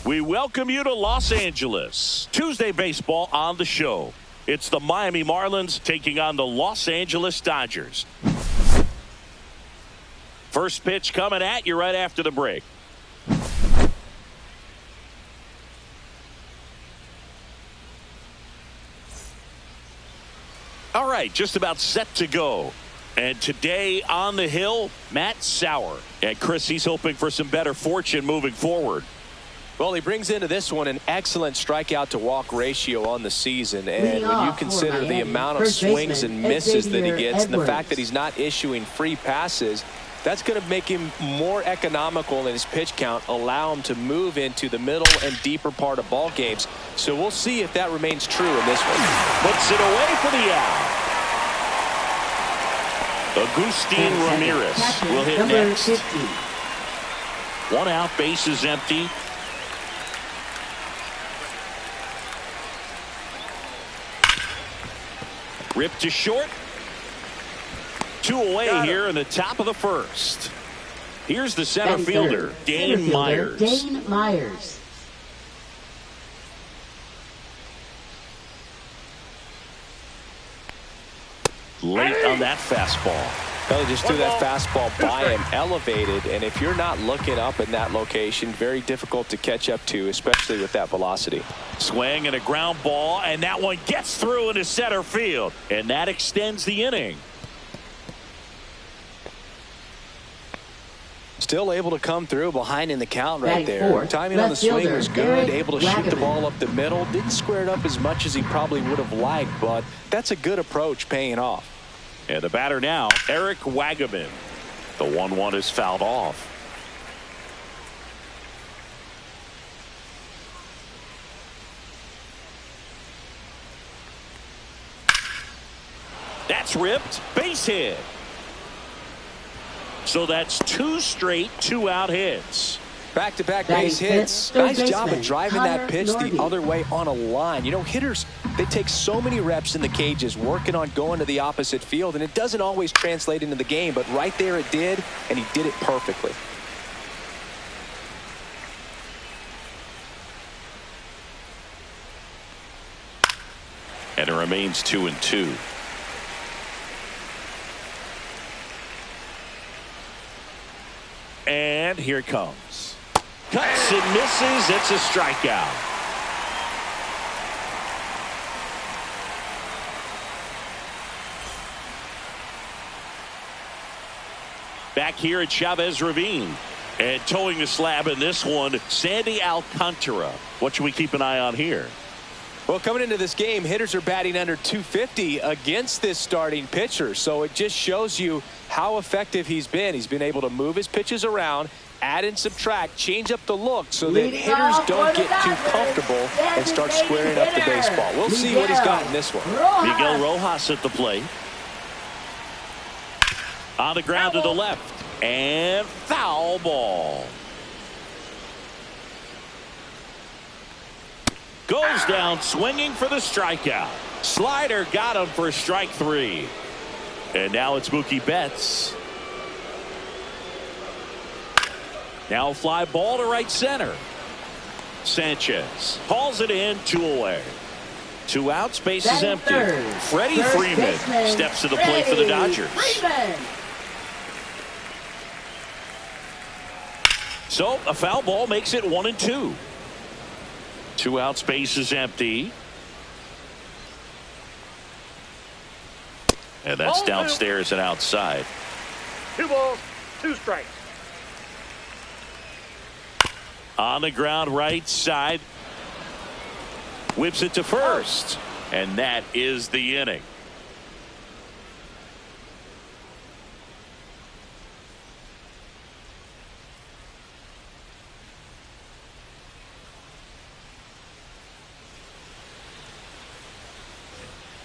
We welcome you to Los Angeles. Tuesday baseball on the show. It's the Miami Marlins taking on the Los Angeles Dodgers. First pitch coming at you right after the break. All right, just about set to go. And today on the hill, Matt Sauer. And Chris, he's hoping for some better fortune moving forward. Well, he brings into this one an excellent strikeout to walk ratio on the season. And when you consider the amount of swings and misses that he gets and the fact that he's not issuing free passes, that's going to make him more economical in his pitch count, allow him to move into the middle and deeper part of ball games. So we'll see if that remains true in this one. Puts it away for the out. Agustin Ramirez will hit next. 50. 1 out, base is empty. Ripped to short. 2 away here in the top of the first. Here's the center fielder, Dane Myers. Dane Myers. Late on that fastball. Well, he just threw that fastball by him, elevated, and if you're not looking up in that location, very difficult to catch up to, especially with that velocity. Swing and a ground ball, and that one gets through into center field, and that extends the inning. Still able to come through behind in the count right there. Four, Timing on the swing was good, able to shoot the Wagaman. ball up the middle. Didn't square it up as much as he probably would have liked, but that's a good approach paying off. And the batter now, Eric Wagaman. The 1-1 is fouled off. That's ripped. Base hit. So that's 2 straight 2-out hits. Back-to-back base hits. Nice job of driving that pitch the other way on a line. You know, hitters, they take so many reps in the cages working on going to the opposite field, and it doesn't always translate into the game, but right there it did, and he did it perfectly. And it remains 2-2. And here it comes. Cuts and misses. It's a strikeout. Back here at Chavez Ravine. And towing the slab in this one, Sandy Alcantara. What should we keep an eye on here? Well, coming into this game, hitters are batting under 250 against this starting pitcher. So it just shows you how effective he's been. He's been able to move his pitches around, add and subtract, change up the look so that hitters don't get too comfortable and start squaring up the baseball. We'll see what he's got in this one. Miguel Rojas at the plate. On the ground to the left. And foul ball. Goes down swinging for the strikeout. Slider got him for strike 3. And now it's Mookie Betts. Now fly ball to right center. Sanchez hauls it in, 2 away. 2 outs, base is empty. Freddie Freeman steps to the plate for the Dodgers. So a foul ball makes it 1-2. 2 outs, base is empty. And that's downstairs and outside. 2 balls, 2 strikes. On the ground right side. Whips it to first. And that is the inning.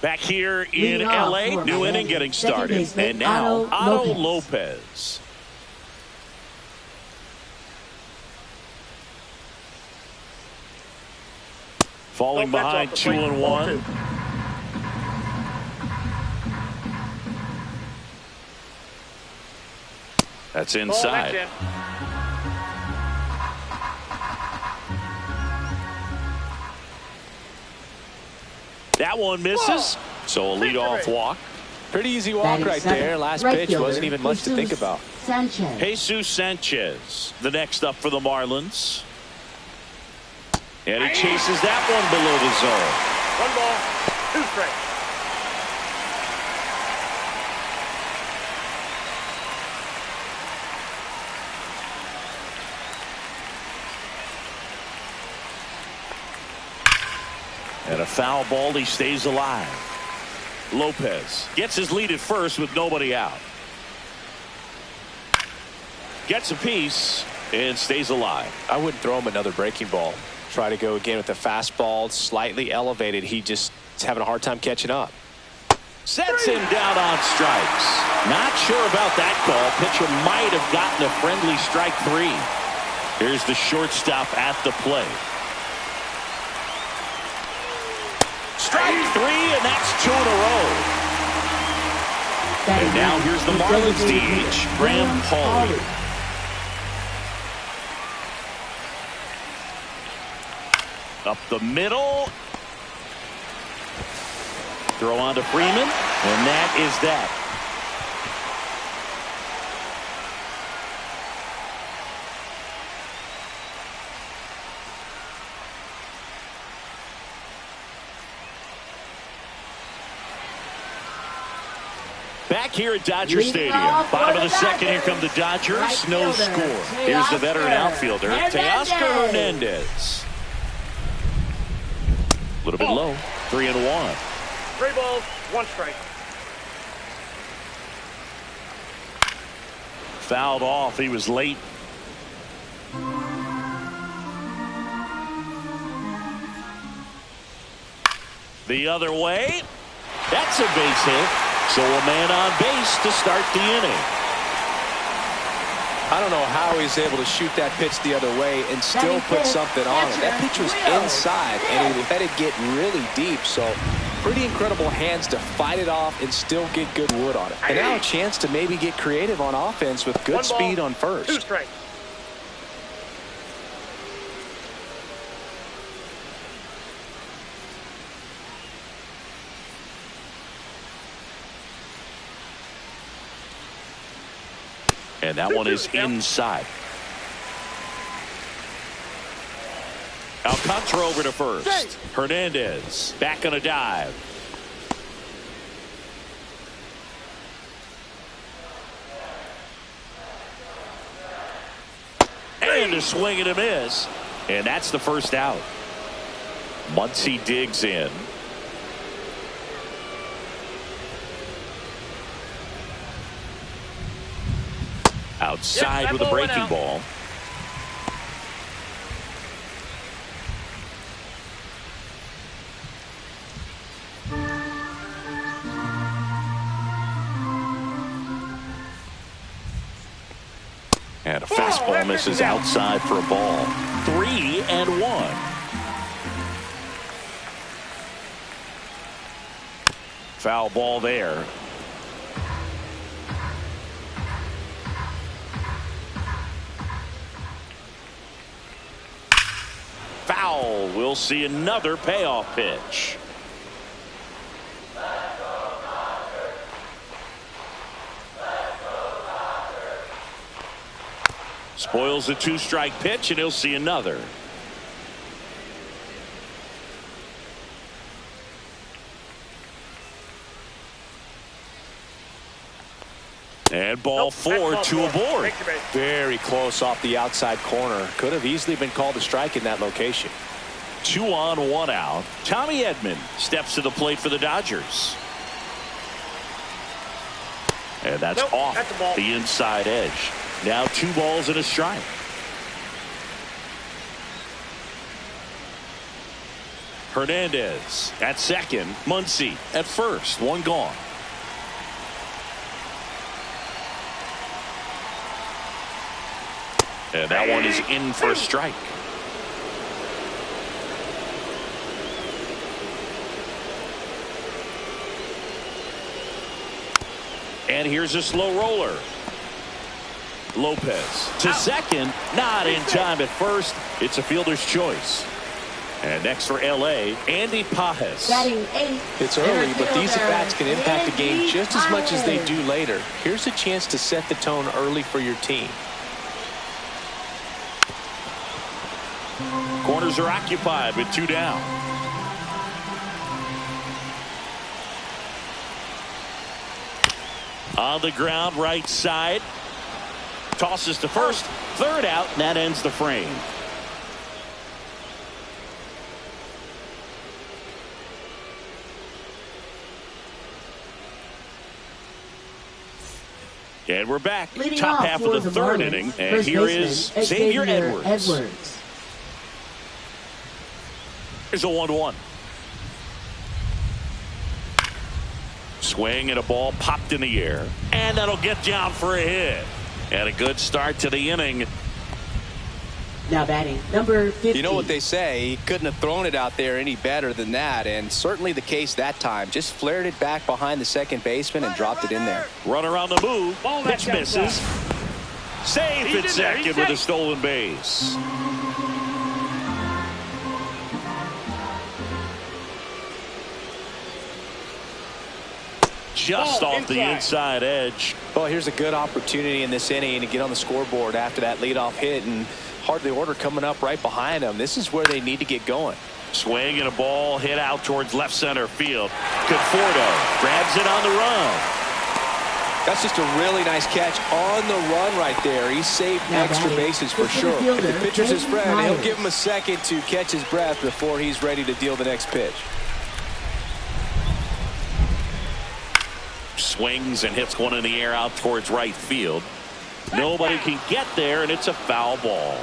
Back here in L.A., new inning getting started. And now, Otto Lopez. Falling behind 2-1. That's inside. That one misses. So a leadoff walk. Pretty easy walk right there. Last pitch wasn't even much to think about. Jesus Sanchez, the next up for the Marlins. And he chases that one below the zone. 1 ball, 2 strikes. And a foul ball, he stays alive. Lopez gets his lead at first with nobody out. Gets a piece and stays alive. I wouldn't throw him another breaking ball. Try to go again with the fastball, slightly elevated. He just is having a hard time catching up. Sets him down on strikes. Not sure about that call. Pitcher might have gotten a friendly strike 3. Here's the shortstop at the plate. Strike 3, and that's 2 in a row. And now here's the Marlins DH, Graham Pauley. Up the middle. Throw on to Freeman, and that is that. Back here at Dodger Stadium, bottom of the second, here come the Dodgers. No score. Here's the veteran outfielder, Teoscar Hernandez. A little bit low, 3-1. 3 balls, 1 strike. Fouled off, he was late. The other way, that's a base hit. So a man on base to start the inning. I don't know how he's able to shoot that pitch the other way and still put something on it. That pitch was inside, and he let it get really deep. So pretty incredible hands to fight it off and still get good wood on it. And now a chance to maybe get creative on offense with good speed on first. 2 strikes. And that one is inside. Alcantara over to first. Hernandez back on a dive. And a swing and a miss. And that's the first out. Muncy digs in. Outside with a breaking ball. And a fastball misses outside for a ball. 3-1. Foul ball there. Foul. We'll see another payoff pitch. Spoils a 2-strike pitch, and he'll see another. And ball 4, 2 aboard. Very close off the outside corner. Could have easily been called a strike in that location. 2 on, 1 out. Tommy Edman steps to the plate for the Dodgers. And that's off the inside edge. Now 2 balls and a strike. Hernandez at second. Muncy at first. One gone. And that one is in for a strike. And here's a slow roller. Lopez to second. Not in time at first. It's a fielder's choice. And next for L.A., Andy Pajes. Batting 8. It's early, but these at-bats can impact the game just as much as they do later. Here's a chance to set the tone early for your team. Corners are occupied with 2 down. On the ground, right side. Tosses to first. Third out, and that ends the frame. And we're back. Leading Top off half for of the the third Marlins, inning. And first here is baseman, Xavier Edwards. Here's a 1-1. Swing and a ball popped in the air. And that'll get down for a hit. And a good start to the inning. Now batting number 50. You know what they say, he couldn't have thrown it out there any better than that, and certainly the case that time. Just flared it back behind the second baseman and dropped it in there. Runner on the move. Pitch misses. Safe He's at in there. second He's with safe. a stolen base. Just Ball off the inside edge. Well, here's a good opportunity in this inning to get on the scoreboard after that leadoff hit, and hardly order coming up right behind them. This is where they need to get going. Swing and a ball hit out towards left center field. Conforto grabs it on the run. That's just a really nice catch on the run right there. He saved Now extra batting, bases for the sure. fielder, If the pitcher's his Jason friend, he'll Myers. give him a second to catch his breath before he's ready to deal the next pitch. Swings and hits one in the air out towards right field. Nobody can get there, and it's a foul ball.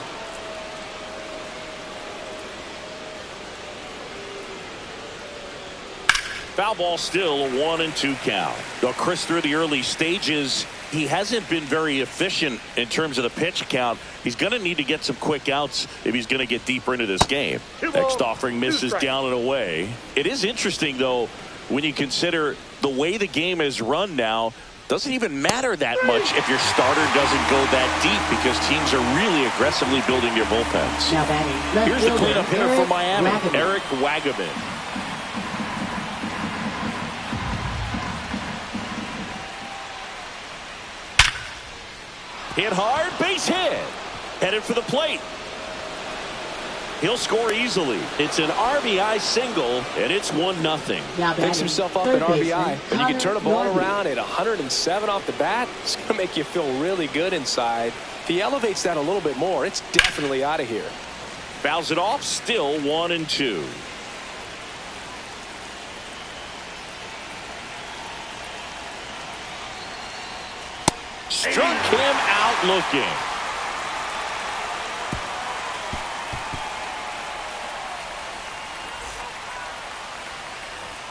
Foul ball, still a 1-2 count. Though Chris, through the early stages, he hasn't been very efficient in terms of the pitch count. He's going to need to get some quick outs if he's going to get deeper into this game. Next offering misses down and away. It is interesting, though, when you consider the way the game is run now. Doesn't even matter that much if your starter doesn't go that deep, because teams are really aggressively building their bullpens. Now batting left Here's the fielder, cleanup hitter for Miami, Wagaman. Eric Wagaman. Hit hard, base hit. Headed for the plate. He'll score easily. It's an RBI single, and it's 1-0. Now Picks batting himself up third in RBI. baseman, When you can turn a ball Connor around at 107 off the bat, it's going to make you feel really good inside. If he elevates that a little bit more, it's definitely out of here. Fouls it off, still 1-2. Struck him out looking.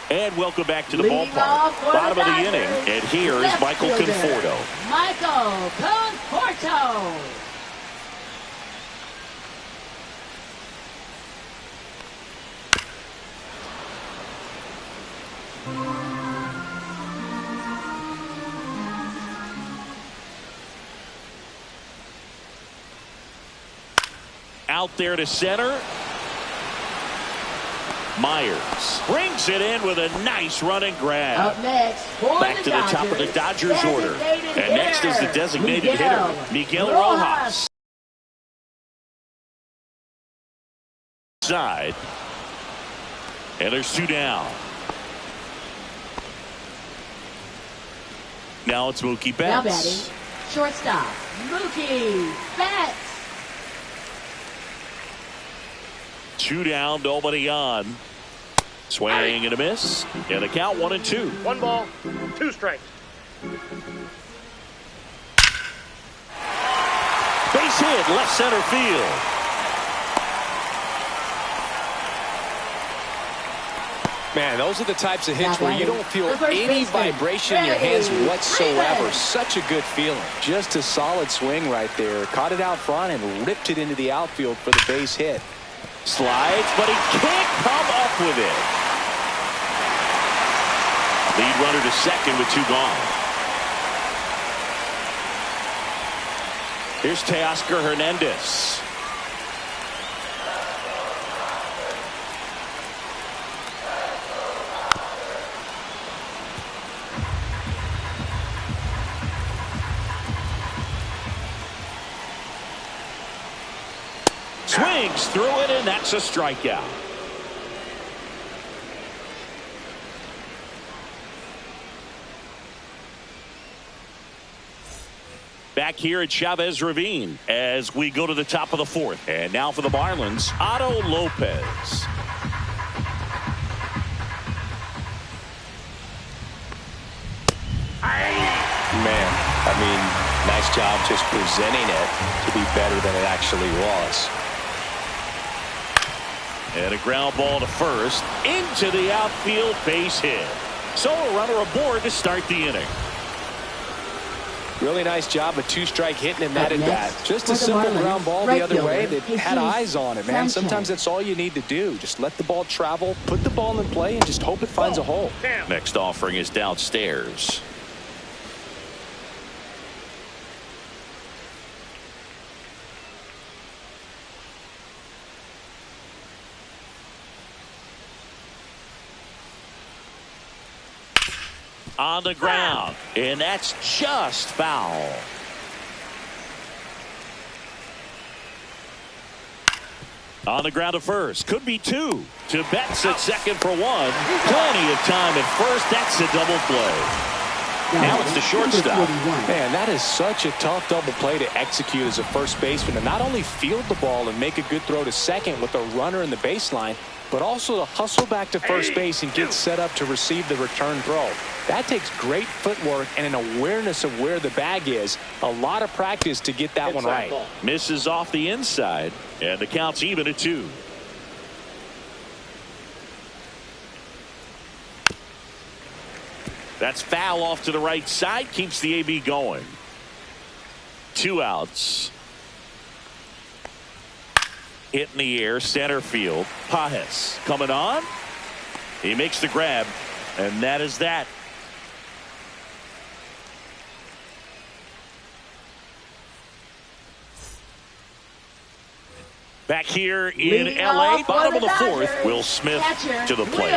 And welcome back to the Leading ballpark. off for Bottom the of the Dodgers, inning, and here is left Michael fielder, Conforto. Michael Conforto. Out there to center. Myers brings it in with a nice running grab. Up next for Back the to the top of the Dodgers order. And next is the designated hitter, Miguel Rojas. Side. And there's 2 down. Now it's Mookie Now Betts. batting shortstop Mookie Betts. 2 down, nobody on. Swing and a miss. And the count 1-2. 1 ball, 2 strikes. Base hit, left center field. Man, those are the types of hits where you don't feel any vibration in your hands whatsoever. Such a good feeling. Just a solid swing right there. Caught it out front and ripped it into the outfield for the base hit. Slides, but he can't come up with it. Lead runner to second with 2 gone. Here's Teoscar Hernandez. Swings through it, and that's a strikeout. Back here at Chavez Ravine as we go to the top of the 4th. And now for the Marlins, Otto Lopez. Man, I mean, nice job just presenting it to be better than it actually was. And a ground ball to first into the outfield, base hit. So a runner aboard to start the inning. Really nice job, a 2-strike hitting in that at bat. Just a simple ground ball the other way that had eyes on it, man. Sometimes that's all you need to do. Just let the ball travel, put the ball in play, and just hope it finds a hole. Next offering is downstairs. On the ground, and that's just foul. On the ground to first, could be 2. To Betts at second for 1. Plenty of time at first. That's a double play. Now it's the shortstop. Man, that is such a tough double play to execute as a first baseman, and not only field the ball and make a good throw to second with a runner in the baseline, but also to hustle back to first base and get set up to receive the return throw. That takes great footwork and an awareness of where the bag is. A lot of practice to get that one right. Misses off the inside, and the count's even at 2. That's foul off to the right side, keeps the AB going. 2 outs. Hit in the air, center field. Pajes coming on. He makes the grab, and that is that. Back here in LA, bottom of the 4th, Will Smith to the plate.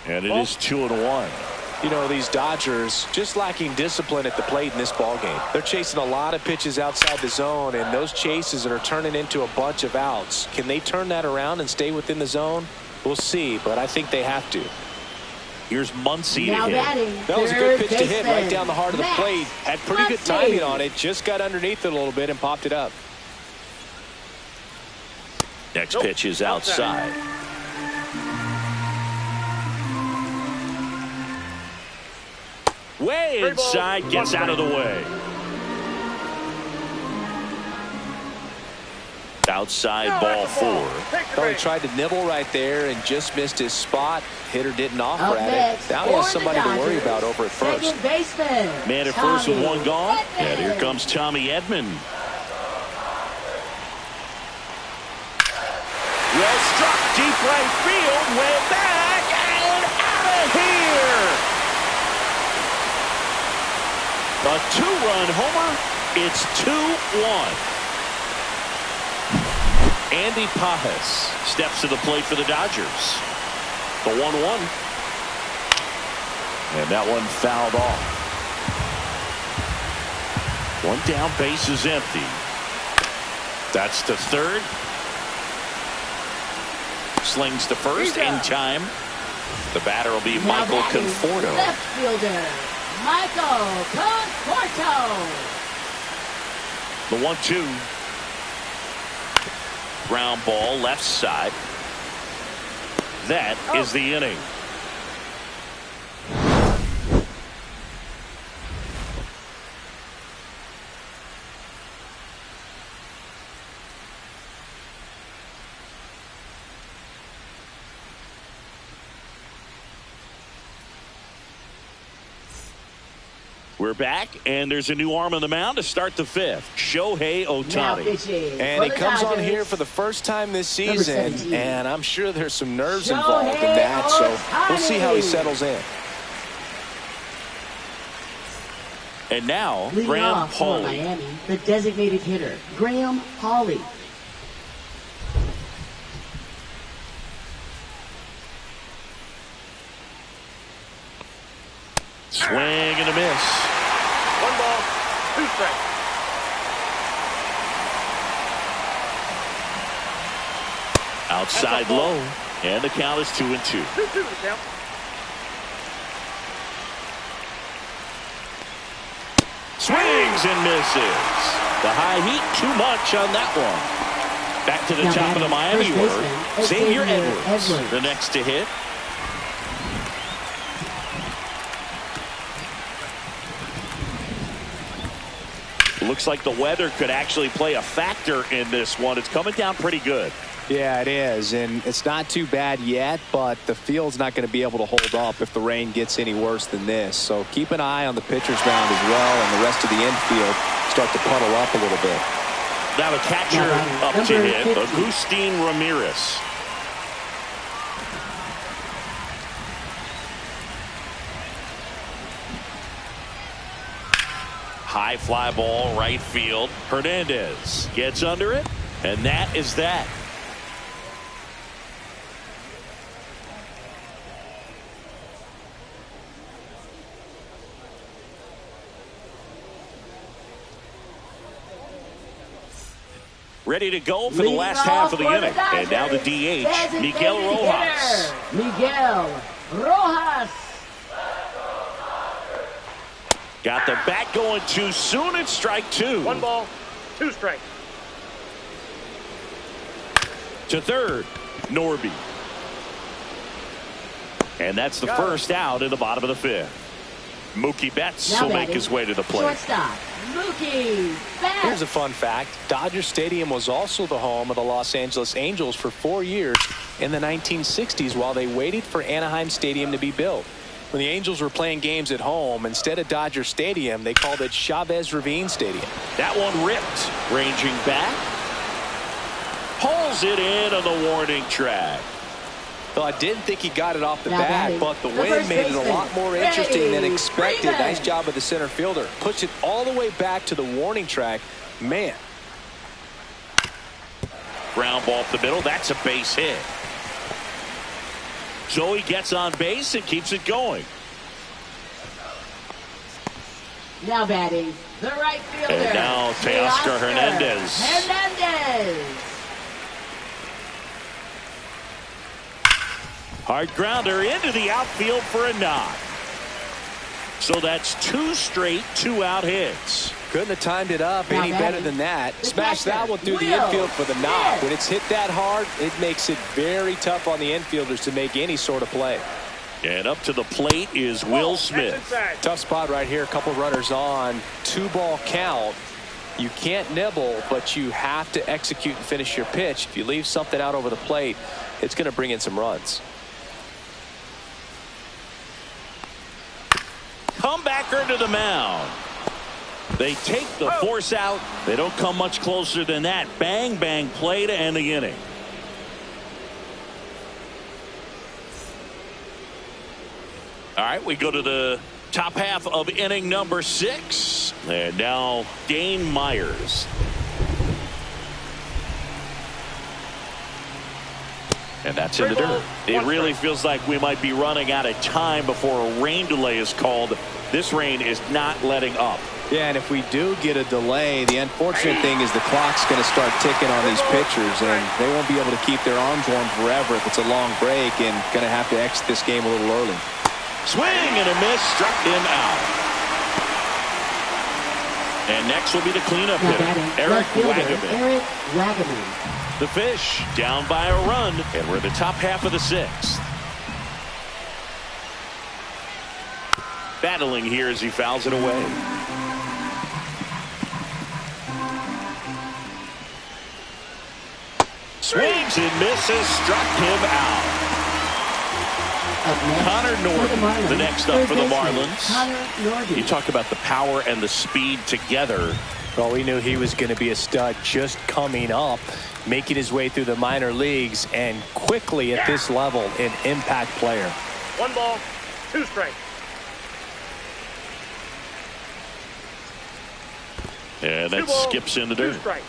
And it is 2-1. You know, these Dodgers just lacking discipline at the plate in this ballgame. They're chasing a lot of pitches outside the zone, and those chases are turning into a bunch of outs. Can they turn that around and stay within the zone? We'll see, but I think they have to. Here's Muncy to hit. That was a good pitch to hit right down the heart of the plate. Had pretty good timing on it. Just got underneath it a little bit and popped it up. Next pitch is outside. Way inside, gets out of the way. Outside ball 4. Oh, he tried to nibble right there and just missed his spot. Hitter didn't offer at it. Now he has somebody to worry about over at first. Man at first with 1 gone. And here comes Tommy Edman. Well struck, deep right field, way back and out of here. A 2-run homer. It's 2-1. Andy Pajes steps to the plate for the Dodgers. The 1-1. And that one fouled off. 1 down, base is empty. That's to third. Slings to first in time. The batter will be Michael Conforto. Left fielder, Michael Conforto. The 1-2. Ground ball left side. That is the inning. We're back, and there's a new arm on the mound to start the fifth. Shohei Ohtani. And he comes on here for the first time this season, and I'm sure there's some nerves involved in that, so we'll see how he settles in. And now, Leading Graham off for Pauley. Miami, the designated hitter, Graham Pauley. Swing and a miss. 1 ball, 2 strikes. Outside low, and the count is 2-2. 2-2 the count. Swings and misses. The high heat, too much on that one. Back to the Now top of the Miami first order. baseman, Xavier Xavier Edwards, Edwards. the next to hit. Looks like the weather could actually play a factor in this one. It's coming down pretty good. Yeah, it is, and it's not too bad yet, but the field's not going to be able to hold up if the rain gets any worse than this. So keep an eye on the pitcher's mound as well, and the rest of the infield start to puddle up a little bit. Now the catcher up to hit, Agustin Ramirez. High fly ball, right field. Hernandez gets under it, and that is that. Ready to go for the last half of the inning. And now the DH, Miguel Rojas. Miguel Rojas. Got the bat going too soon. It's strike 2. 1 ball, 2 strikes. To third, Norby. And that's the first out in the bottom of the fifth. Mookie Betts Now will make his way to the plate. Shortstop, Mookie Betts. Here's a fun fact. Dodger Stadium was also the home of the Los Angeles Angels for 4 years in the 1960s while they waited for Anaheim Stadium to be built. When the Angels were playing games at home, instead of Dodger Stadium, they called it Chavez Ravine Stadium. That one ripped. Ranging back. Pulls it in on the warning track. Well, I didn't think he got it off the Now bat, batting, but the the wind first made it a baseman, lot more interesting than Freddie expected. Freeman. Nice job of the center fielder. Puts it all the way back to the warning track. Man. Ground ball up the middle. That's a base hit. So he gets on base and keeps it going. Now batting, the right fielder. And now Teoscar Hernandez. Hernandez. Hard grounder into the outfield for a knock. So that's 2 straight 2-out hits. Couldn't have timed it up Now any batting, better than that. the Smash catcher, that one through the Will infield for the knock. Smith. When it's hit that hard, it makes it very tough on the infielders to make any sort of play. And up to the plate is Will Smith. That's inside. Tough spot right here. A couple runners on. 2-ball count. You can't nibble, but you have to execute and finish your pitch. If you leave something out over the plate, it's going to bring in some runs. Comebacker to the mound. They take the force out. They don't come much closer than that. Bang, bang play to end the inning. All right, we go to the top half of inning number 6. And now Dane Myers. And that's in the dirt. It really feels like we might be running out of time before a rain delay is called. This rain is not letting up. Yeah, and if we do get a delay, the unfortunate thing is the clock's going to start ticking on these pitchers, and they won't be able to keep their arms warm forever if it's a long break, and going to have to exit this game a little early. Swing and a miss, struck him out. And next will be the cleanup Now hitter, batting, Eric left fielder, Wagaman. Eric Wagaman. The Fish down by a run, and we're in the top half of the 6th. Battling here as he fouls it away. Swings and misses, struck him out. Connor Norton, the next up for the Marlins. You You talk about the power and the speed together. Well, we knew he was going to be a stud just coming up, making his way through the minor leagues, and quickly at this level, an impact player. 1 ball, 2 strikes. And 2 that balls, skips in the 2 dirt. strikes.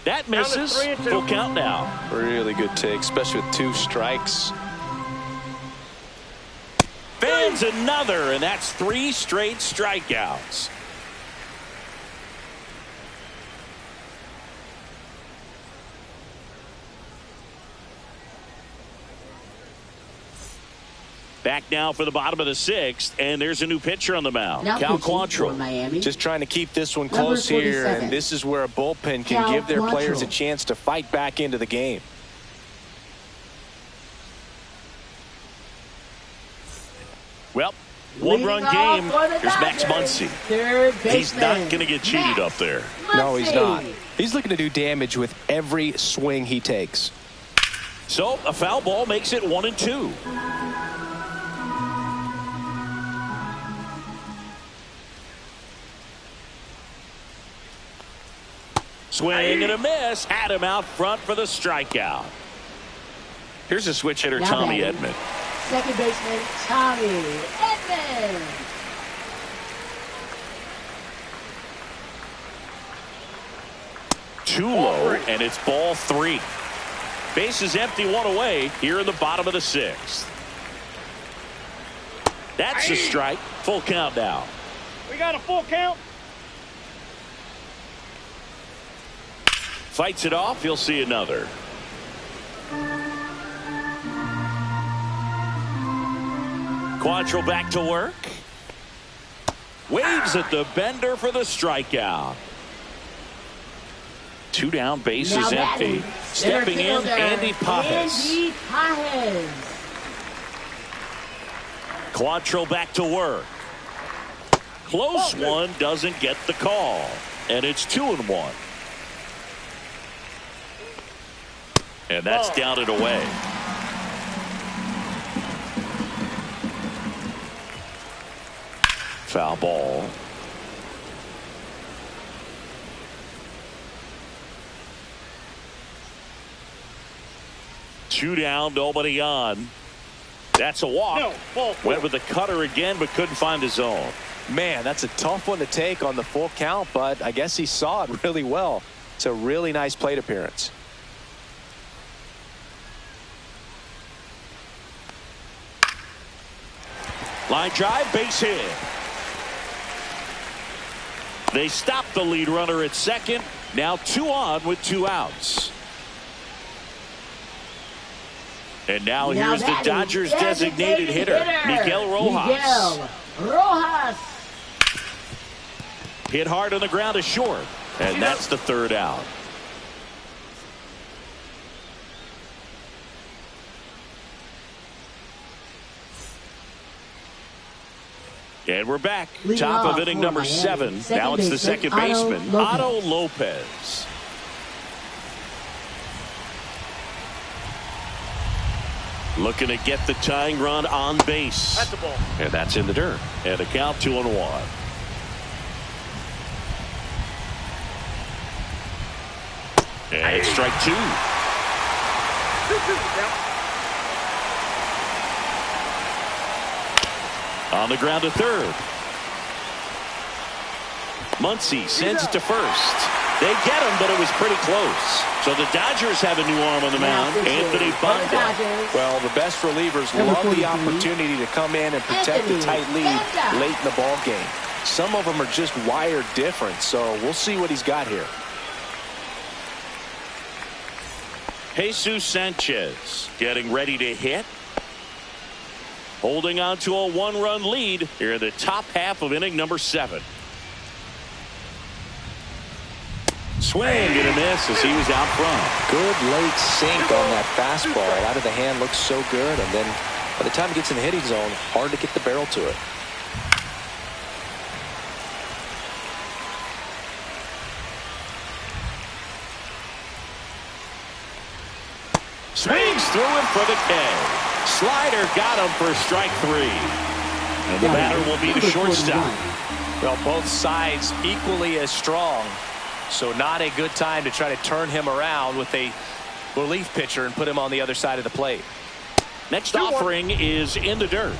That misses. Down to 3-2. Full count now. Really good take, especially with 2 strikes. Fans another, and that's 3 straight strikeouts. Back now for the bottom of the 6th, and there's a new pitcher on the mound. Now Cal pitching for Quantrill. Miami. Just trying to keep this one Number close here, 47. and this is where a bullpen can Cal give their players a Quantrill. chance to fight back into the game. Well, Leading one-run off game. for the Here's Max Dodgers, Muncy. third He's not baseman, going to get cheated Max up there. No, he's Muncy. not. He's looking to do damage with every swing he takes. So a foul ball makes it 1-2. Swing and a miss. Had him out front for the strikeout. Here's a switch hitter, Now Tommy batting. Edman. Second baseman, Tommy Edman. Too low, and it's ball 3. Bases empty, 1 away here in the bottom of the 6th. That's a strike. Full count now. We got a full count. Fights it off. He'll see another. Quantrill back to work. Waves at the bender for the strikeout. 2 down, bases Now empty. batting, Stepping in, center fielder, Andy Pajes. Andy Pajes. Quantrill back to work. Close one, doesn't get the call. And it's 2-1. And that's down and away. Foul ball. Two down, nobody on. That's a walk. No, ball 4. Went with the cutter again, but couldn't find his zone. Man, that's a tough one to take on the full count, but I guess he saw it really well. It's a really nice plate appearance. Line drive, base hit. They stop the lead runner at second. Now 2 on with 2 outs. And now here's the batting, Dodgers designated hitter, Miguel Rojas. Miguel Rojas. Hit hard on the ground to short. And that's the 3rd out. And we're back. Leading Top off of inning for number Miami. 7. Second Now it's the baseman, second Otto baseman, Lopez. Otto Lopez. Looking to get the tying run on base. That's the ball. And that's in the dirt. And a count 2-1. And it's strike 2. 2-2 count. On the ground to third. Muncy sends it to first. They get him, but it was pretty close. So the Dodgers have a new arm on the mound, Anthony Banda. Well, the best relievers Number love the 43, opportunity to come in and protect the Anthony tight lead Banda. late in the ball game. Some of them are just wired different, so we'll see what he's got here. Jesus Sanchez getting ready to hit. Holding on to a 1-run lead here in the top half of inning number 7. Swing and a miss as he was out front. Good late sink on that fastball. Out of the hand, looks so good, and then by the time it gets in the hitting zone, hard to get the barrel to it. Swings through it for the K. Slider got him for strike 3. And the batter will be the shortstop. Well, both sides equally as strong. So not a good time to try to turn him around with a relief pitcher and put him on the other side of the plate. Next offering is in the dirt.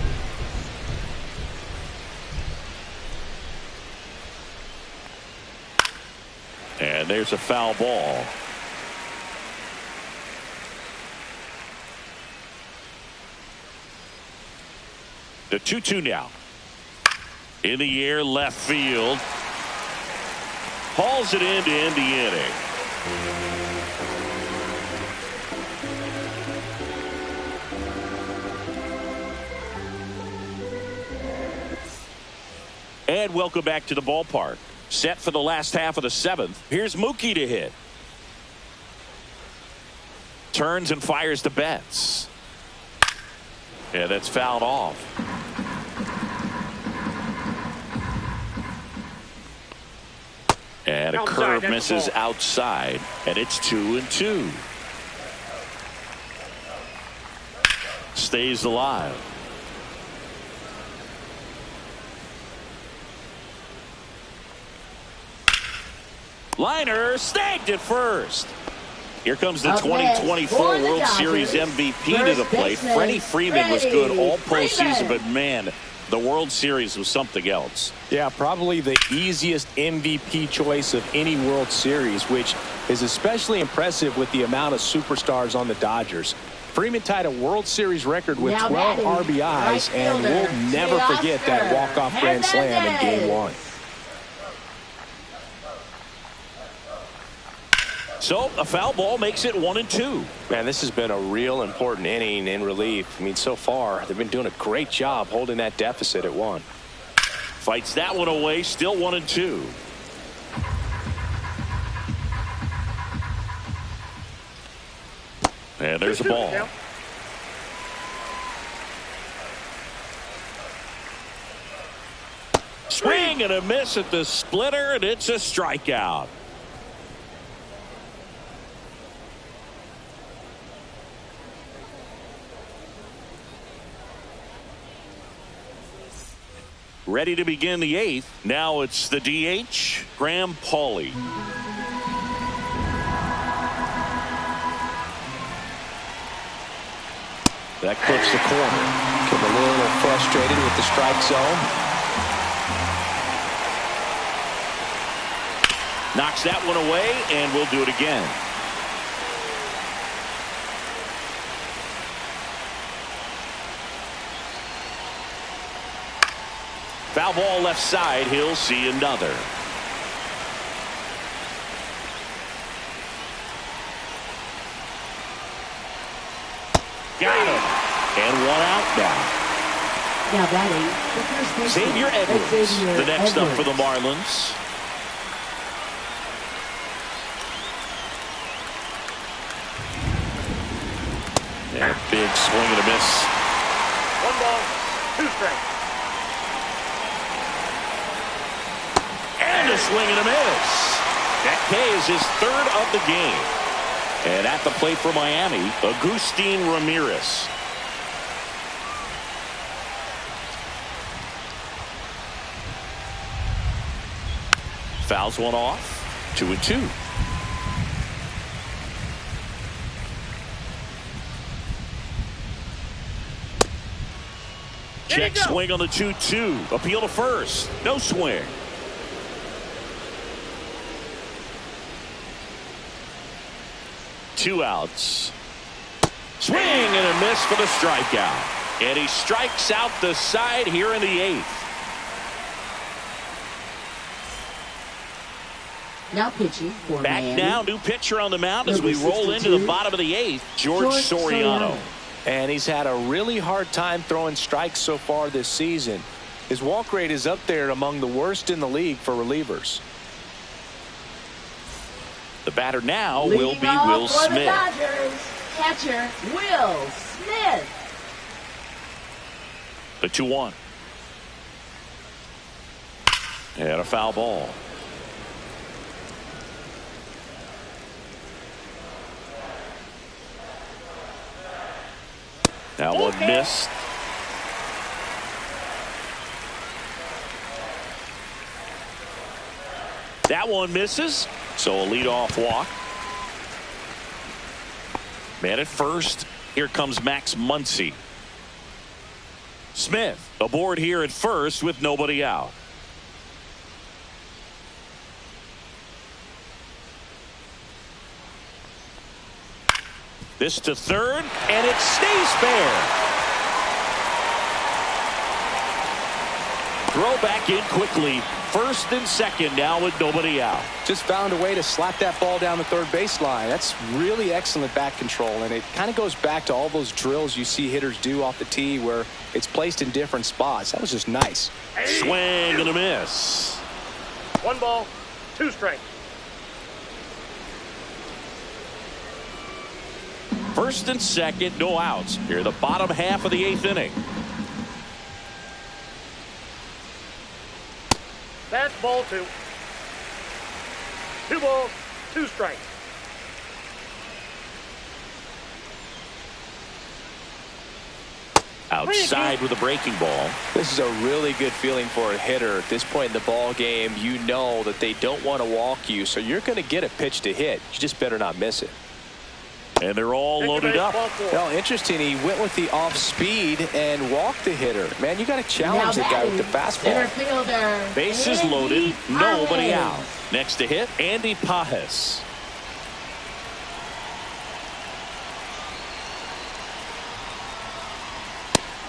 And there's a foul ball. The 2-2 now. In the air, left field. Hauls it in to end the inning. And welcome back to the ballpark. Set for the last half of the 7th. Here's Mookie to hit. Turns and fires to Betts. Yeah, that's fouled off. And a curve misses outside, and it's 2-2. Stays alive. Liner snagged it first. Here comes the 2024 World Series MVP to the plate. Freddie Freeman was good all postseason, but man, the World Series was something else. Yeah, probably the easiest MVP choice of any World Series, which is especially impressive with the amount of superstars on the Dodgers. Freeman tied a World Series record with 12 RBIs, and we'll never forget that walk-off grand slam in Game 1. So a foul ball makes it 1-2. Man, this has been a real important inning in relief. I mean, so far they've been doing a great job holding that deficit at 1. Fights that one away, still 1-2. And there's the ball. Swing and a miss at the splitter, and it's a strikeout. Ready to begin the 8th. Now it's the DH, Graham Pauley. That clips the corner. Getting a little frustrated with the strike zone. Knocks that one away, and we'll do it again. Foul ball left side. He'll see another. Got him. And one out now. Now batting, the first baseman, Xavier Edwards, Xavier the next up Edwards. for the Marlins. And a big swing and a miss. 1 ball, 2 strikes. And a swing and a miss. That K is his 3rd of the game. And at the plate for Miami, Agustin Ramirez. Fouls one off. 2-2. Check swing on the 2-2. Appeal to first. No swing. Two outs. Swing and a miss for the strikeout. And he strikes out the side here in the 8th. Now pitching for Back Miami. now, new pitcher on the mound as we Number roll into 62, the bottom of the 8th. George Soriano. And he's had a really hard time throwing strikes so far this season. His walk rate is up there among the worst in the league for relievers. The batter now Leading will be off Will for the Smith. Dodgers, catcher Will Smith. The 2-1. And a foul ball. That one missed. That one misses. So a leadoff walk. Man at first. Here comes Max Muncy. Smith aboard here at first with nobody out. This to third, and it stays fair. Throw back in quickly. First and second now with nobody out. Just found a way to slap that ball down the third baseline. That's really excellent bat control, and it kind of goes back to all those drills you see hitters do off the tee where it's placed in different spots. That was just nice. Swing and a miss. 1 ball, 2 strikes. First and second, no outs. Here the bottom half of the 8th inning. That's ball 2. 2 balls, 2 strikes. Outside with a breaking ball. This is a really good feeling for a hitter at this point in the ball game. You know that they don't want to walk you, so you're going to get a pitch to hit. You just better not miss it. And they're all loaded up. Well, interesting. He went with the off speed and walked the hitter. Man, you got to challenge the guy with the fastball. Bases loaded, nobody out. Next to hit, Andy Pajes.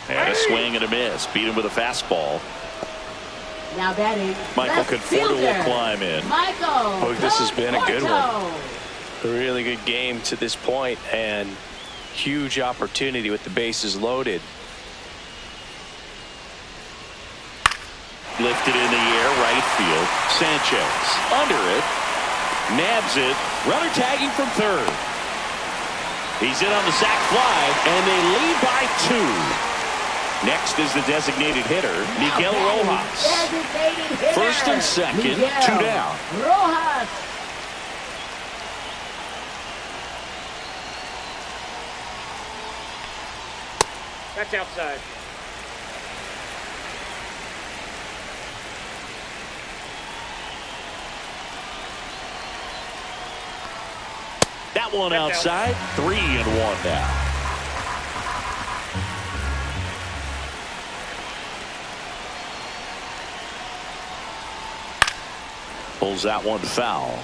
And a swing and a miss. Beat him with a fastball. Now batting. Michael Conforto will climb in. Michael. This has been a good one. A really good game to this point, and huge opportunity with the bases loaded. Lifted in the air, right field. Sanchez under it. Nabs it. Runner tagging from third. He's in on the sac fly, and they lead by 2. Next is the designated hitter, Miguel Rojas. First and second, 2 down. Rojas. That's outside. That one outside. 3-1 now. Pulls that one foul.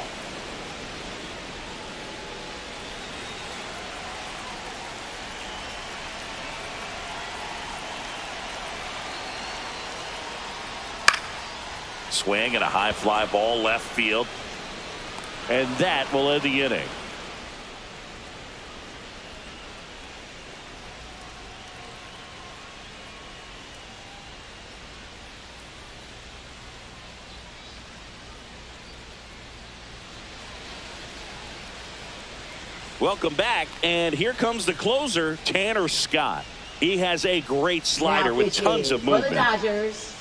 Swing and a high fly ball left field. And that will end the inning. Welcome back, and here comes the closer, Tanner Scott. He has a great slider with tons of movement. For the Dodgers,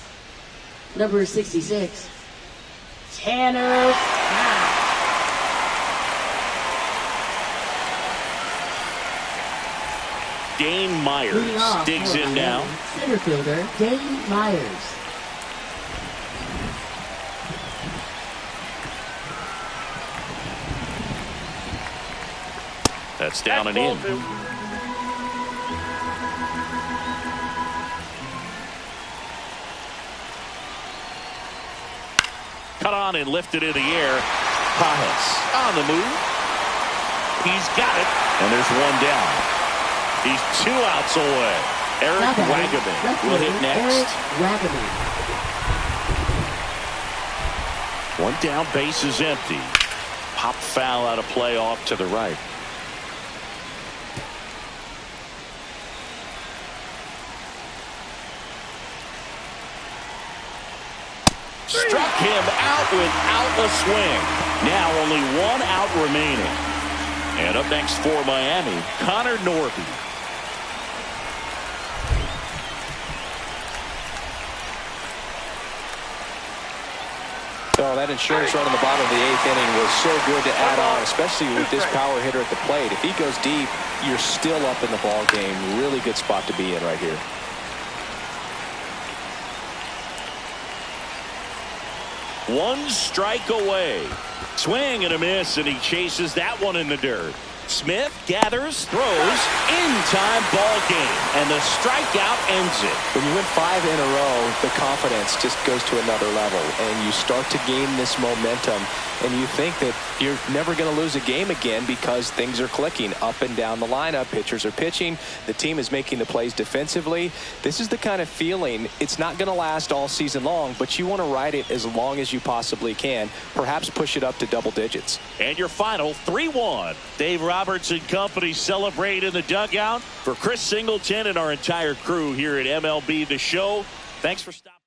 number 66, Tanner Scott. Dane Myers digs in now. Center fielder, Dane Myers. That's down and in. Cut on and lifted in the air. Pajes on the move. He's got it, and there's one down. He's 2 outs away. Eric Wagaman will hit next. One down, base is empty. Pop foul out of play off to the right. Struck him out without a swing. Now only 1 out remaining. And up next for Miami, Connor Norby. Oh, that insurance run in the bottom of the 8th inning was so good to add on, especially with this power hitter at the plate. If he goes deep, you're still up in the ball game. Really good spot to be in right here. One strike away. Swing and a miss, and he chases that one in the dirt. Smith gathers, throws, in-time ball game, and the strikeout ends it. When you win 5 in a row, the confidence just goes to another level, and you start to gain this momentum, and you think that you're never going to lose a game again because things are clicking up and down the lineup. Pitchers are pitching. The team is making the plays defensively. This is the kind of feeling, it's not going to last all season long, but you want to ride it as long as you possibly can, perhaps push it up to double digits. And your final 3-1. Dave Roberts and company celebrate in the dugout. For Chris Singleton and our entire crew here at MLB The Show, thanks for stopping.